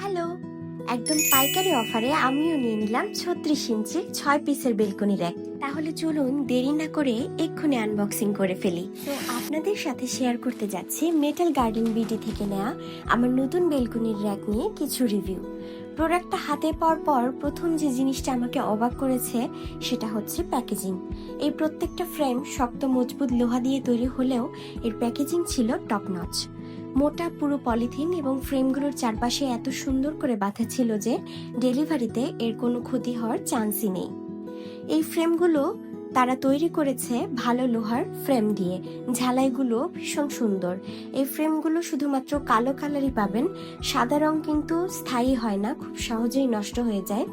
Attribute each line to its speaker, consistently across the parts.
Speaker 1: Hello, একদম পাইকারি অফারে আমিও নিয়ে নিলাম 36 ইঞ্চির 6 পিসের বেলকনি র্যাক। তাহলে চলুন দেরি না করে এক্ষুনি আনবক্সিং করে ফেলি। তো আপনাদের সাথে শেয়ার করতে যাচ্ছি মেটাল গার্ডেন বিডি থেকে নেওয়া আমার নতুন বেলকনির র্যাক নিয়ে কিছু রিভিউ। প্রোডাক্টটা হাতে পাওয়ার পর প্রথম যে জিনিসটা আমাকে অবাক করেছে সেটা হচ্ছে প্যাকেজিং। এই প্রত্যেকটা ফ্রেম শক্ত মজবুত লোহা দিয়ে তৈরি হলেও এর প্যাকেজিং ছিল টপ নচ। মোটা পুরো পলিথিন এবং ফ্রেমগুলোর চারপাশে এত সুন্দর করে বাঁধা ছিল যে ডেলিভারিতে এর কোনো ক্ষতি হওয়ার চান্সই নেই। এই ফ্রেমগুলো তারা তৈরি করেছে ভালো লোহার ফ্রেম দিয়ে। ঝালাইগুলো ভীষণ সুন্দর। এই ফ্রেমগুলো শুধুমাত্র কালো কালারই পাবেন, সাদা রং কিন্তু স্থায়ী হয় না, খুব সহজেই নষ্ট হয়ে যায়।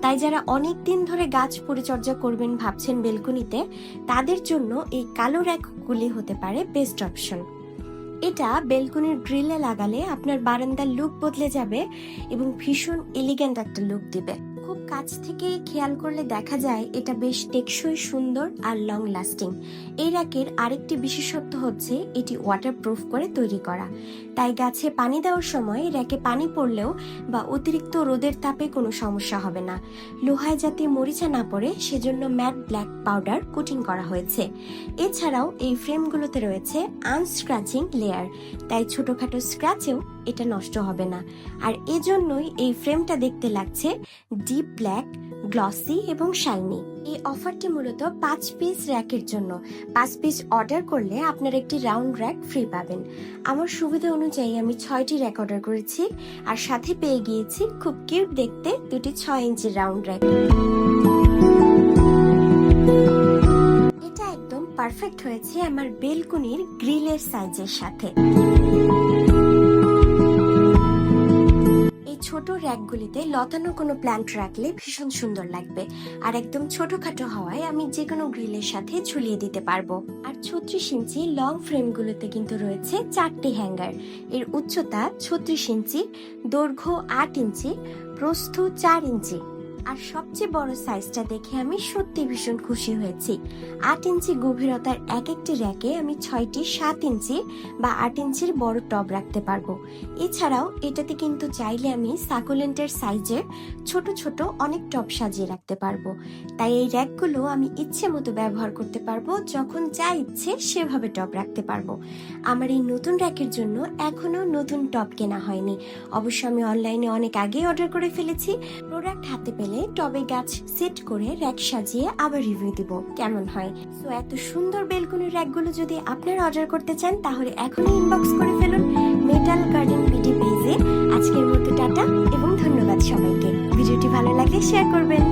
Speaker 1: তাই যারা অনেক দিন ধরে গাছ পরিচর্যা করবেন ভাবছেন বেলকনিতে, তাদের জন্য এই কালো র্যাকগুলি হতে পারে বেস্ট অপশন। এটা বেলকনির গ্রিলে লাগালে আপনার বারান্দার লুক বদলে যাবে এবং ভীষণ এলিগেন্ট একটা লুক দিবে। খুব কাছ থেকে খেয়াল করলে দেখা যায় এটা বেশ টেকসই, সুন্দর আর লং লাস্টিং। এই র্যাকের আরেকটি বিশেষত্ব হচ্ছে এটি ওয়াটারপ্রুফ করে তৈরি করা। তাই গাছে পানি দেওয়ার সময় র্যাকে পানি পড়লেও বা অতিরিক্ত রোদের তাপে কোনো সমস্যা হবে না। লোহায় যাতে মরিচা না পড়ে সেজন্য ম্যাট ব্ল্যাক পাউডার কোটিং করা হয়েছে। এছাড়াও এই ফ্রেমগুলোতে রয়েছে আনস্ক্র্যাচিং লেয়ার, তাই ছোটখাটো স্ক্র্যাচেও এটা নষ্ট হবে না। আর এজন্যই এই ফ্রেমটা দেখতে লাগছে ডিপ ব্ল্যাক, গ্লসি এবং শাইনি। এই অফারটি মূলত 5 পিস র্যাকের জন্য। 5 পিস অর্ডার করলে আপনার একটি রাউন্ড র্যাক ফ্রি পাবেন। আমার সুবিধা অনুযায়ী আমি 6টি র্যাক অর্ডার করেছি আর সাথে পেয়ে গিয়েছি খুব কিউট দেখতে দুটি 6 ইঞ্চির রাউন্ড র্যাক। এটা একদম পারফেক্ট হয়েছে আমার বেলকনির গ্রিলের সাইজের সাথে। ছোট র্যাকগুলিতে লতানো কোনো প্ল্যান্ট রাখলে ভীষণ সুন্দর লাগবে, আর একদম ছোটখাটো হওয়ায় আমি যে কোনো গ্রিলের সাথে ঝুলিয়ে দিতে পারবো। আর 36 ইঞ্চি লং ফ্রেমগুলোতে কিন্তু রয়েছে 4টি হ্যাঙ্গার। এর উচ্চতা 36 ইঞ্চি, দৈর্ঘ্য 8 ইঞ্চি, প্রস্থ 4 ইঞ্চি। আর সবচেয়ে বড় সাইজটা দেখে আমি সত্যি ভীষণ খুশি হয়েছি। 8 ইঞ্চি গভীরতার এক একটি র্যাকে আমি 6টি 7 ইঞ্চি বা 8 ইঞ্চির বড় টব রাখতে পারবো। এছাড়াও এটাতে কিন্তু চাইলে আমি সাকুলেন্টের সাইজের ছোট ছোট অনেক টব সাজিয়ে রাখতে পারবো। তাই এই র্যাকগুলো আমি ইচ্ছে মতো ব্যবহার করতে পারবো, যখন যা ইচ্ছে সেভাবে টব রাখতে পারবো। আমার এই নতুন র্যাকের জন্য এখনো নতুন টব কেনা হয়নি, অবশ্য আমি অনলাইনে অনেক আগেই অর্ডার করে ফেলেছি। প্রোডাক্ট হাতে পেলে টবে গাছ সেট করে র্যাক সাজিয়ে আবার রিভিউ দিব কেমন হয়। সো এত সুন্দর বেলকনির র্যাকগুলো যদি আপনারা অর্ডার করতে চান তাহলে এখনই ইনবক্স করে ফেলুন মেটাল গার্ডেন বিডি পেজে। আজকের মতো টাটা এবং ধন্যবাদ সবাইকে। ভিডিওটি ভালো লাগলে শেয়ার করবেন।